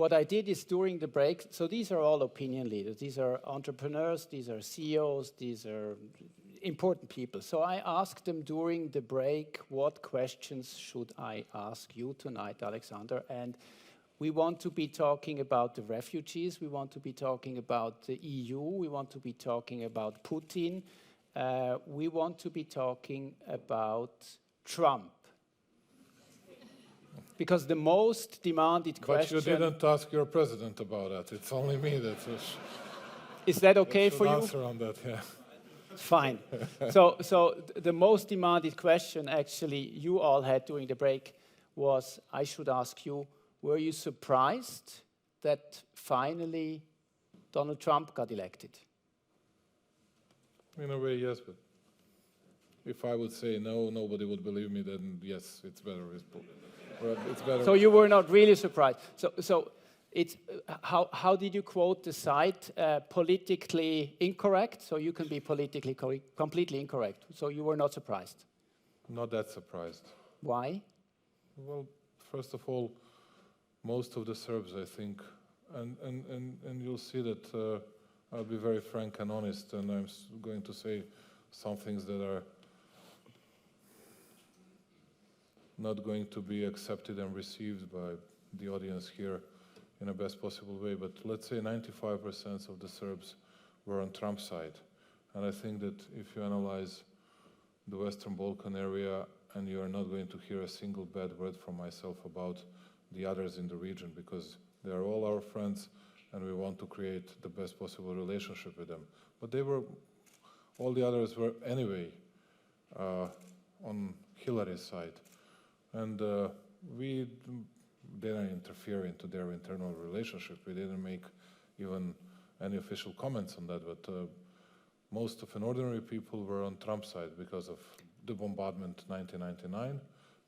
what I did is during the break, so these are all opinion leaders, these are entrepreneurs, these are CEOs, these are important people. So I asked them during the break, what questions should I ask you tonight, Aleksandar? And we want to be talking about the refugees, we want to be talking about the EU, we want to be talking about Putin, we want to be talking about Trump. Because the most demanded question... But you didn't ask your president about that. It's only me that... Is that okay for you? Answer on that, yeah. Fine. So the most demanded question actually you all had during the break was, I should ask you, were you surprised that finally Donald Trump got elected? In a way, yes, but if I would say no, nobody would believe me, then yes, it's better. It's better. So you were not really surprised. So it's, how did you quote the site? Politically incorrect, so you can be politically completely incorrect. So you were not surprised? Not that surprised. Why? Well, first of all, most of the Serbs, I think, and you'll see that I'll be very frank and honest, and I'm going to say some things that are not going to be accepted and received by the audience here in the best possible way, but let's say 95% of the Serbs were on Trump's side. And I think that if you analyze the Western Balkan area, and you are not going to hear a single bad word from myself about the others in the region, because they are all our friends, and we want to create the best possible relationship with them. But they were, all the others were anyway on Hillary's side. And we didn't interfere into their internal relationship. We didn't make even any official comments on that, but most of an ordinary people were on Trump's side because of the bombardment 1999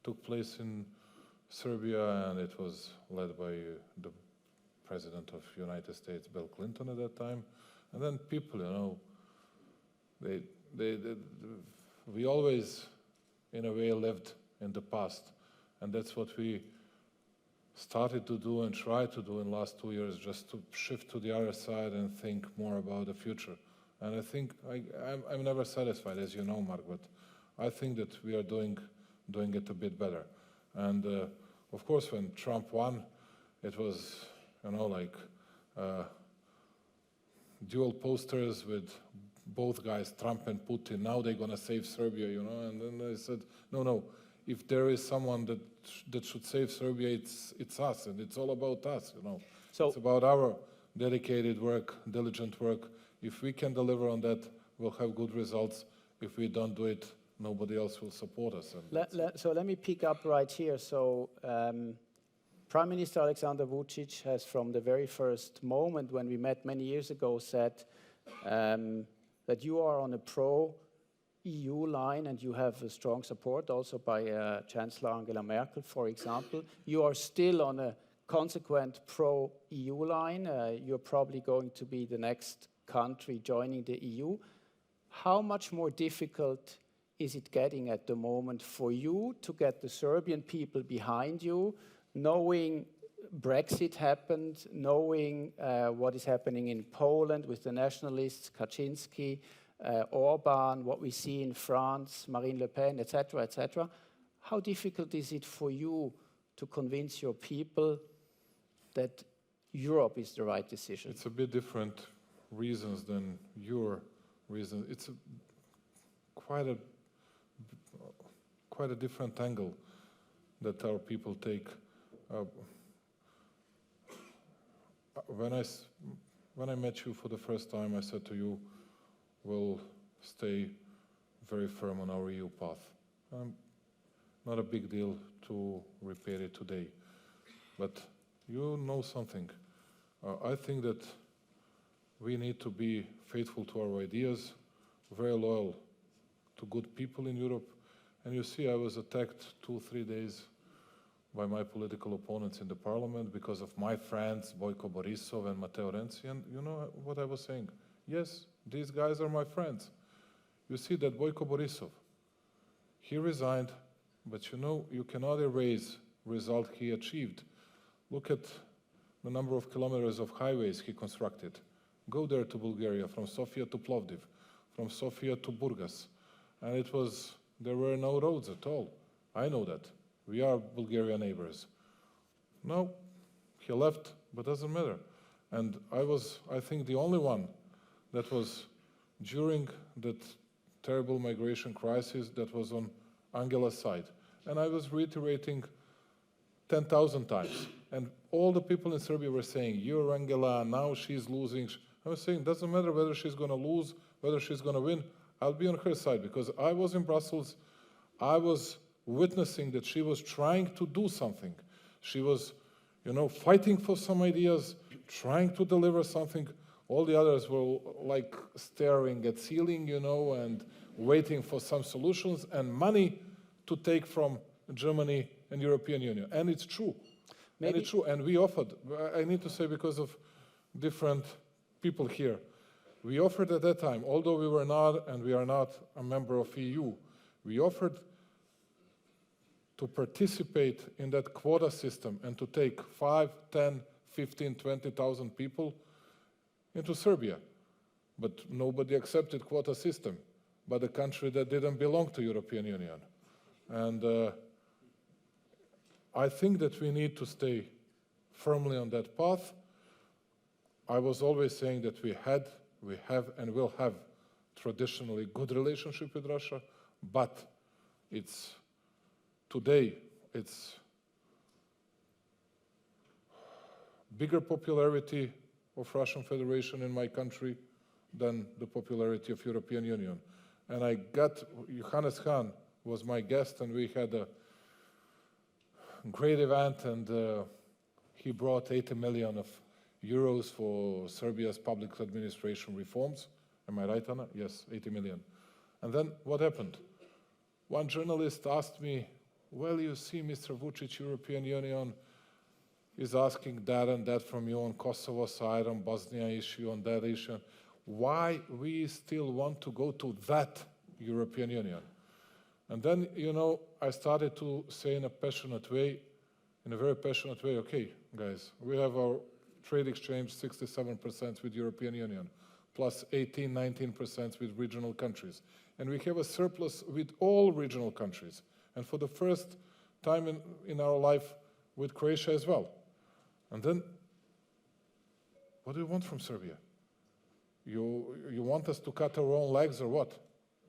took place in Serbia, and it was led by the President of the United States, Bill Clinton, at that time. And then people, you know, we always, in a way, lived in the past. And that's what we started to do and try to do in the last 2 years, just to shift to the other side and think more about the future. And I think I'm never satisfied, as you know, Marc, but I think that we are doing it a bit better. And of course, when Trump won, it was, you know, like dual posters with both guys, Trump and Putin. Now they're going to save Serbia, you know. And then I said, no. If there is someone that should save Serbia, it's us, and it's all about us, you know. So it's about our dedicated work, diligent work. If we can deliver on that, we'll have good results. If we don't do it, nobody else will support us. So let me pick up right here. So Prime Minister Aleksandar Vučić has, from the very first moment when we met many years ago, said that you are on a pro-EU line, and you have a strong support also by Chancellor Angela Merkel, for example. You are still on a consequent pro-EU line. You're probably going to be the next country joining the EU. How much more difficult is it getting at the moment for you to get the Serbian people behind you, knowing Brexit happened, knowing what is happening in Poland with the nationalists, Kaczynski, Orban, what we see in France, Marine Le Pen, etc., etc. How difficult is it for you to convince your people that Europe is the right decision? It's a bit different reasons than your reason. It's quite a different angle that our people take. When I met you for the first time, I said to you, we'll stay very firm on our EU path. Not a big deal to repeat it today. But you know something. I think that we need to be faithful to our ideas, very loyal to good people in Europe. And you see, I was attacked 2-3 days by my political opponents in the parliament because of my friends, Bojko Borisov and Matteo Renzi. And you know what I was saying? Yes, these guys are my friends. You see that Bojko Borisov, he resigned, but you know, you cannot erase result he achieved. Look at the number of kilometers of highways he constructed. Go there to Bulgaria, from Sofia to Plovdiv, from Sofia to Burgas. And there were no roads at all. I know that. We are Bulgarian neighbors. No, he left, but doesn't matter. And I was, I think, the only one that was during that terrible migration crisis that was on Angela's side. And I was reiterating 10,000 times. And all the people in Serbia were saying, you're Angela, now she's losing. I was saying, doesn't matter whether she's going to lose, whether she's going to win. I'll be on her side, because I was in Brussels. I was witnessing that she was trying to do something. She was, fighting for some ideas, trying to deliver something. All the others were like staring at ceiling, and waiting for some solutions and money to take from Germany and European Union. And it's true. And it's true. And we offered, I need to say, because of different people here, we offered at that time, although we were not, and we are not a member of EU, we offered to participate in that quota system and to take 5, 10, 15, 20,000 people into Serbia. But nobody accepted quota system, but a country that didn't belong to European Union. And I think that we need to stay firmly on that path. I was always saying that we have, and will have traditionally good relationship with Russia, but today it's bigger popularity of Russian Federation in my country than the popularity of European Union. And I got, Johannes Hahn was my guest, and we had a great event, and he brought 80 million of euros for Serbia's public administration reforms. Am I right, Anna? Yes, 80 million. And then what happened? One journalist asked me, well, you see, Mr. Vučić, European Union is asking that and that from you on Kosovo side, on Bosnia issue, on that issue. Why we still want to go to that European Union? And then, I started to say in a very passionate way, okay, guys, we have our trade exchange 67% with European Union, plus 18, 19% with regional countries. And we have a surplus with all regional countries. And for the first time in our life with Croatia as well. And then, what do you want from Serbia? You want us to cut our own legs or what?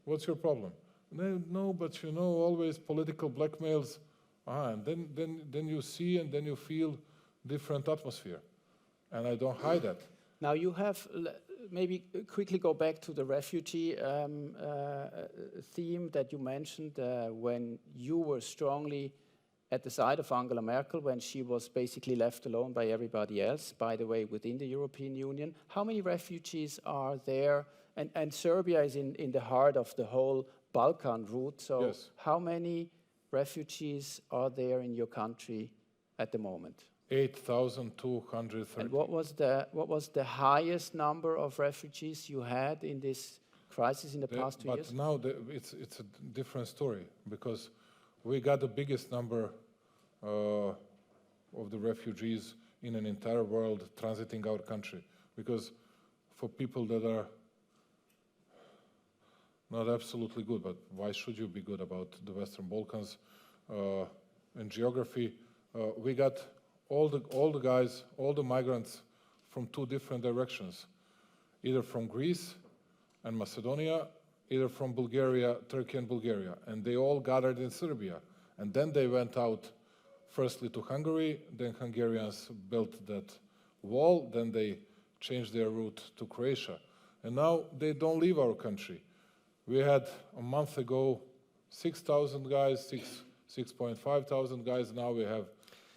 What's your problem? No, but always political blackmails. And then you see and then you feel different atmosphere. And I don't hide that. Now you have, maybe quickly go back to the refugee theme that you mentioned when you were strongly at the side of Angela Merkel when she was basically left alone by everybody else, by the way, within the European Union. How many refugees are there? And Serbia is in the heart of the whole Balkan route. So yes. How many refugees are there in your country at the moment? 8,230. And what was the highest number of refugees you had in this crisis in the past 2 years? But now it's a different story, because we got the biggest number of the refugees in an entire world transiting our country. Because for people that are not absolutely good, but why should you be good about the Western Balkans in geography? We got all the guys, all the migrants from two different directions, either from Greece and Macedonia, either from Bulgaria, Turkey and Bulgaria. And they all gathered in Serbia. And then they went out firstly to Hungary, then Hungarians built that wall, then they changed their route to Croatia. And now they don't leave our country. We had a month ago 6,000 guys, 6.5 thousand guys. Now we have,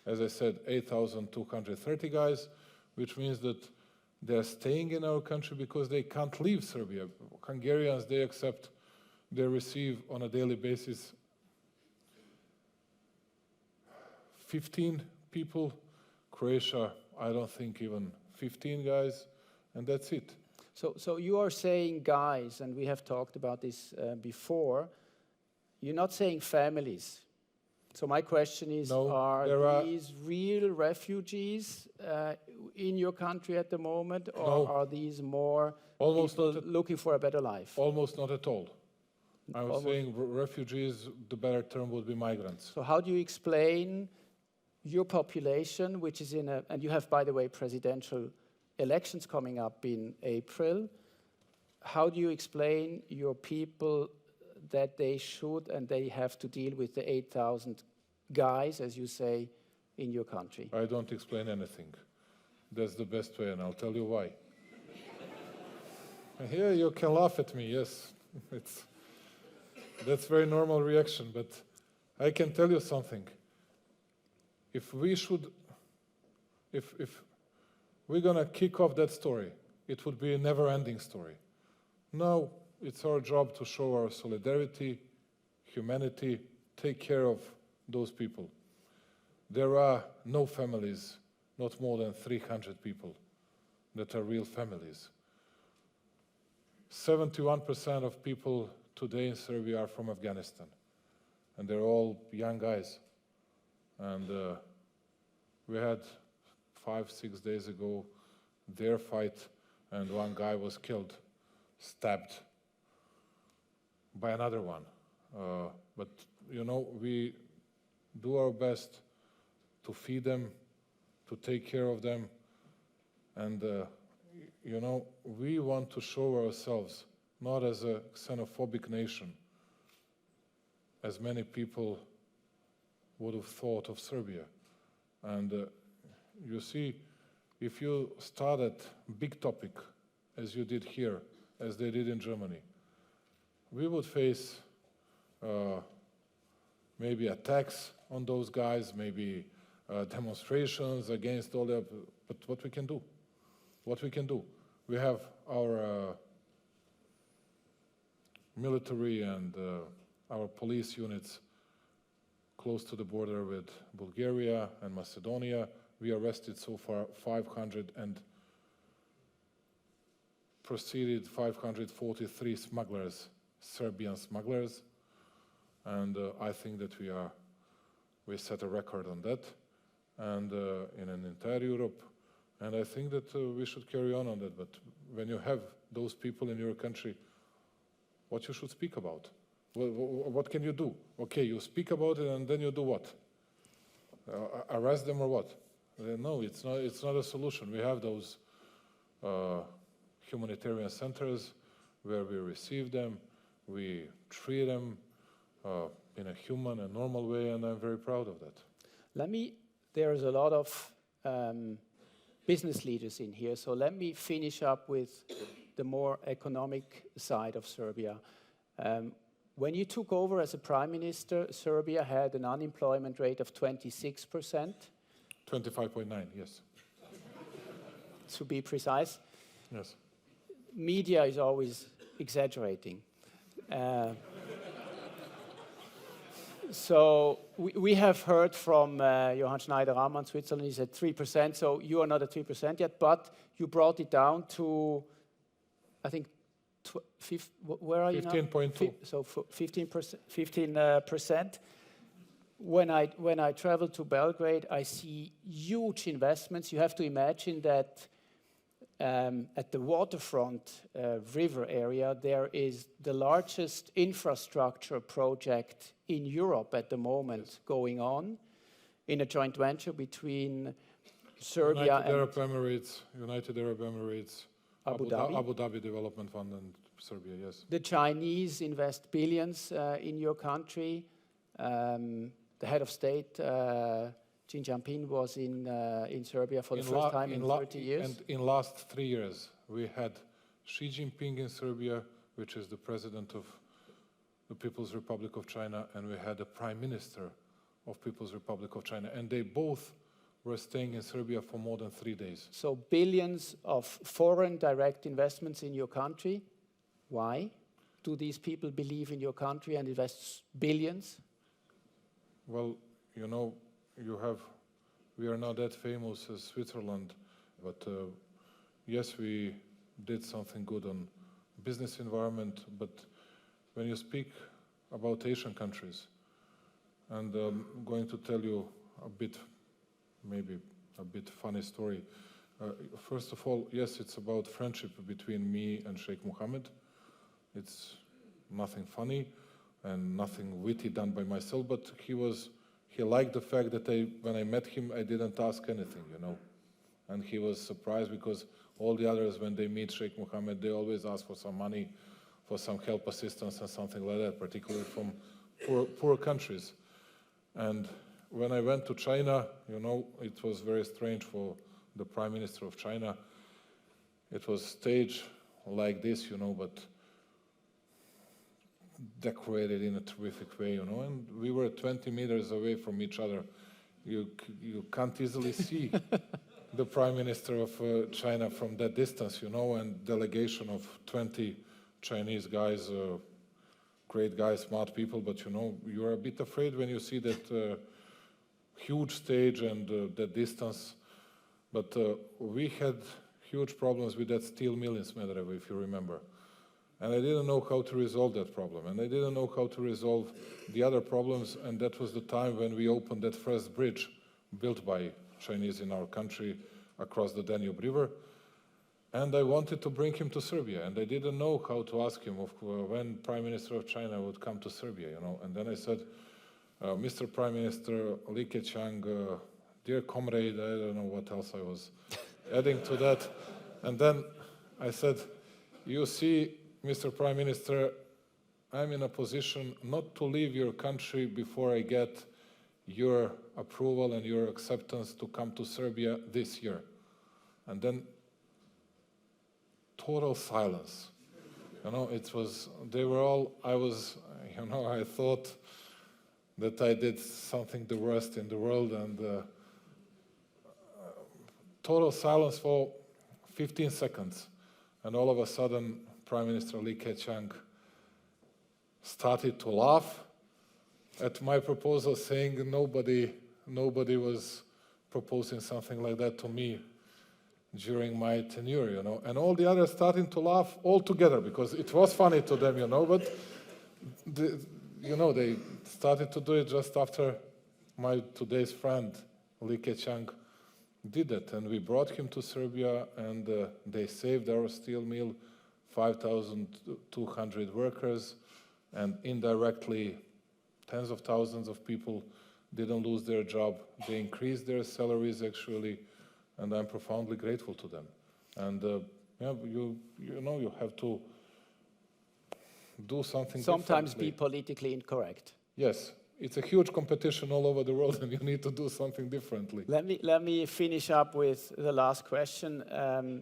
as I said, 8,230 guys, which means that they're staying in our country because they can't leave Serbia. Hungarians, they receive on a daily basis 15 people. Croatia, I don't think even 15 guys, and that's it. So you are saying guys, and we have talked about this before, you're not saying families. So my question is, No, are these real refugees in your country at the moment, or No. are these more Almost people not looking for a better life? Almost not at all. I was Almost. saying refugees, the better term would be migrants. So how do you explain your population, which is in a, and you have, by the way, presidential elections coming up in April. How do you explain your people that they should and they have to deal with the 8,000 guys, as you say, in your country? I don't explain anything. That's the best way, and I'll tell you why. Here you can laugh at me, yes. That's very normal reaction, but I can tell you something. If we're gonna kick off that story, it would be a never-ending story. Now, it's our job to show our solidarity, humanity, take care of those people. There are no families, not more than 300 people, that are real families. 71% of people today in Serbia are from Afghanistan, and they're all young guys. And we had 5-6 days ago their fight, and one guy was killed, stabbed by another one. But you know, we do our best to feed them, to take care of them, and you know, we want to show ourselves not as a xenophobic nation, as many people would have thought of Serbia. And you see, if you started big topic, as you did here, as they did in Germany, we would face maybe attacks on those guys, maybe demonstrations against all that. But what we can do? What we can do? We have our military and our police units close to the border with Bulgaria and Macedonia. We arrested so far 500 and proceeded 543 smugglers, Serbian smugglers. And I think that we set a record on that, and in an entire Europe. And I think that we should carry on that. But when you have those people in your country, what you should speak about? What can you do? Okay, you speak about it, and then you do what? Arrest them or what? No, it's not a solution. We have those humanitarian centers where we receive them, we treat them in a human and normal way, and I'm very proud of that. There's a lot of business leaders in here, so let me finish up with the more economic side of Serbia. When you took over as a prime minister, Serbia had an unemployment rate of 26%. 25.9, yes. To be precise. Yes. Media is always exaggerating. So we have heard from Johann Schneider-Ammann, Switzerland, he's at 3%, so you are not at 3% yet, but you brought it down to, I think, where are you now? 15.2. So 15%. When I travel to Belgrade, I see huge investments. You have to imagine that at the waterfront river area, there is the largest infrastructure project in Europe at the moment going on in a joint venture between Serbia and United Arab Emirates, Abu Dhabi. Abu Dhabi Development Fund and Serbia, yes. The Chinese invest billions in your country. The head of state, Xi Jinping, was in Serbia for the first time in 30 years. And in last 3 years, we had Xi Jinping in Serbia, which is the president of the People's Republic of China, and we had the Prime Minister of People's Republic of China, and they both were staying in Serbia for more than 3 days. So billions of foreign direct investments in your country. Why do these people believe in your country and invest billions? Well, you know, we are not that famous as Switzerland, but yes, we did something good on business environment, but when you speak about Asian countries, And I'm going to tell you a bit, maybe a bit funny story. First of all, yes, it's about friendship between me and Sheikh Mohammed. It's nothing funny and nothing witty done by myself, but he liked the fact that when I met him, I didn't ask anything, you know. And he was surprised because all the others, when they meet Sheikh Mohammed, they always ask for some money, for some help, assistance, and something like that, particularly from poor countries. And when I went to China, you know, it was very strange for the Prime Minister of China. It was staged like this, you know, but decorated in a terrific way, you know, and we were 20 meters away from each other. You can't easily see the Prime Minister of China from that distance, you know, and delegation of 20 Chinese guys, great guys, smart people, but you know, you're a bit afraid when you see that huge stage and that distance. But we had huge problems with that steel mill in Smederevo, if you remember. And I didn't know how to resolve that problem. And I didn't know how to resolve the other problems. And that was the time when we opened that first bridge built by Chinese in our country across the Danube River. And I wanted to bring him to Serbia. And I didn't know how to ask him when Prime Minister of China would come to Serbia, you know. And then I said, Mr. Prime Minister Li Keqiang, dear comrade, I don't know what else I was adding to that. And then I said, you see, Mr. Prime Minister, I'm in a position not to leave your country before I get your approval and your acceptance to come to Serbia this year. And then total silence. You know, it was, they were all, I was, you know, I thought that I did something the worst in the world, and total silence for 15 seconds. And all of a sudden, Prime Minister Li Keqiang started to laugh at my proposal, saying nobody was proposing something like that to me during my tenure, you know. And all the others starting to laugh all together because it was funny to them, you know, but you know, they started to do it just after my today's friend Li Keqiang did it. And we brought him to Serbia, and they saved our steel mill, 5,200 workers, and indirectly tens of thousands of people didn't lose their job. They increased their salaries actually, and I'm profoundly grateful to them. And yeah, you know, you have to do something Sometimes differently. be politically incorrect. Yes, it's a huge competition all over the world, and you need to do something differently. Let me finish up with the last question.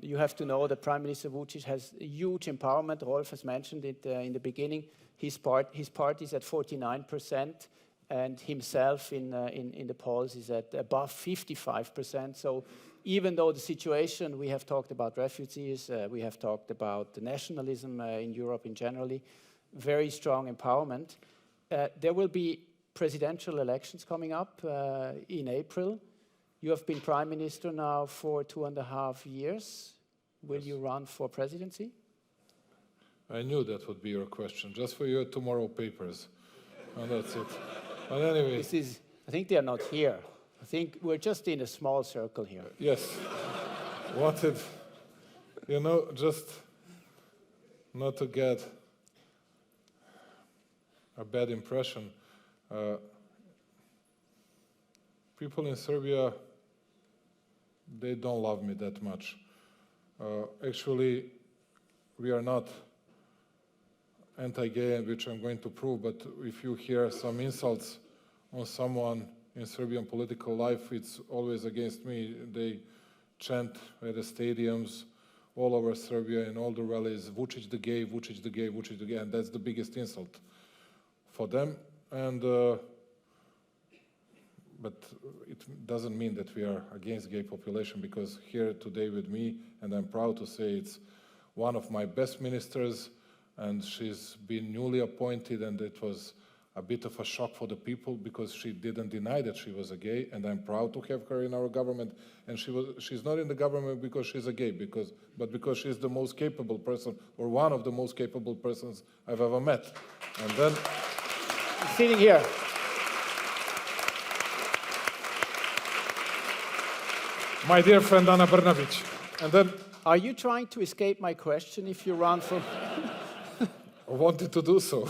You have to know that Prime Minister Vučić has a huge empowerment. Rolf has mentioned it in the beginning. His party is at 49%, and himself in the polls is at above 55%. So even though the situation, we have talked about refugees, we have talked about the nationalism in Europe in generally, very strong empowerment. There will be presidential elections coming up in April. You have been Prime Minister now for 2.5 years. Will you run for presidency? I knew that would be your question, just for your tomorrow papers. And that's it. But anyway. I think they are not here. I think we're just in a small circle here. Yes. Wanted, you know, just not to get a bad impression. People in Serbia, they don't love me that much. Actually, we are not anti-gay, which I'm going to prove, but if you hear some insults on someone in Serbian political life, it's always against me. They chant at the stadiums all over Serbia in all the rallies, Vučić the gay, Vučić the gay, Vučić the gay, and that's the biggest insult for them. And but it doesn't mean that we are against gay population, because here today with me, and I'm proud to say it's one of my best ministers, and she's been newly appointed, and it was a bit of a shock for the people because she didn't deny that she was a gay, and I'm proud to have her in our government. And she's not in the government because she's a gay, but because she's the most capable person, or one of the most capable persons I've ever met. And then sitting here. my dear friend Ana Brnabić. And then Are you trying to escape my question if you run for... I wanted to do so.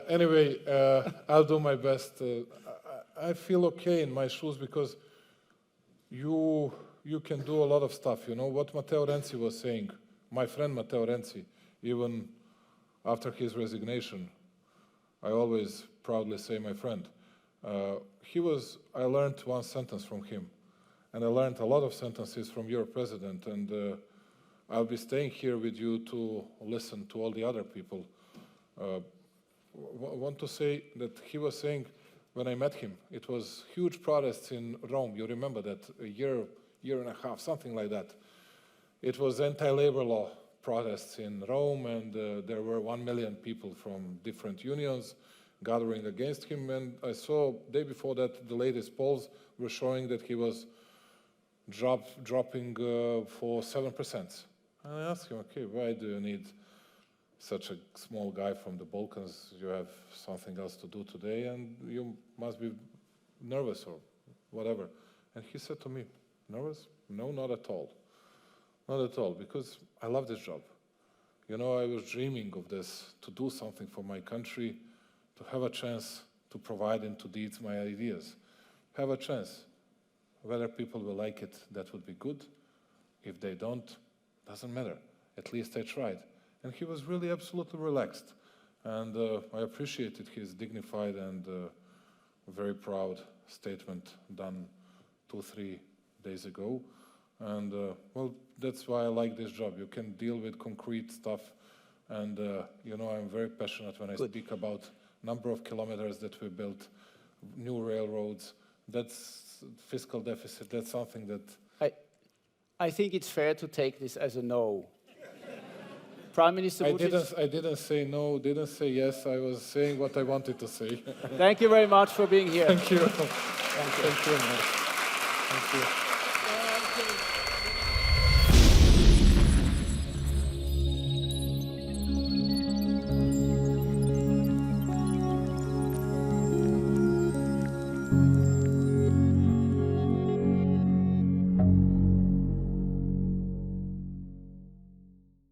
Anyway, I'll do my best. I feel okay in my shoes because you can do a lot of stuff. You know what Matteo Renzi was saying, my friend Matteo Renzi, even after his resignation, I always proudly say my friend. I learned one sentence from him, and I learned a lot of sentences from your president, and I'll be staying here with you to listen to all the other people. Want to say that he was saying, when I met him, it was huge protests in Rome. You remember that, a year and a half, something like that. It was anti-labor law protests in Rome, and there were 1 million people from different unions gathering against him. And I saw day before that the latest polls were showing that he was dropping for 7%. And I asked him, okay, why do you need such a small guy from the Balkans? You have something else to do today, and you must be nervous or whatever. And he said to me, nervous? No, not at all. Not at all, because I love this job. You know, I was dreaming of this, to do something for my country, to have a chance to provide into deeds my ideas. Have a chance. Whether people will like it, that would be good. If they don't, doesn't matter. At least I tried. And he was really absolutely relaxed. And I appreciated his dignified and very proud statement done 2-3 days ago. And well, that's why I like this job. You can deal with concrete stuff. And you know, I'm very passionate when I speak about number of kilometers that we built, new railroads. That's fiscal deficit. That's something that... I think it's fair to take this as a no. Prime Minister Vučić. I didn't say no, didn't say yes. I was saying what I wanted to say. Thank you very much for being here. Thank you. Thank you. Thank you.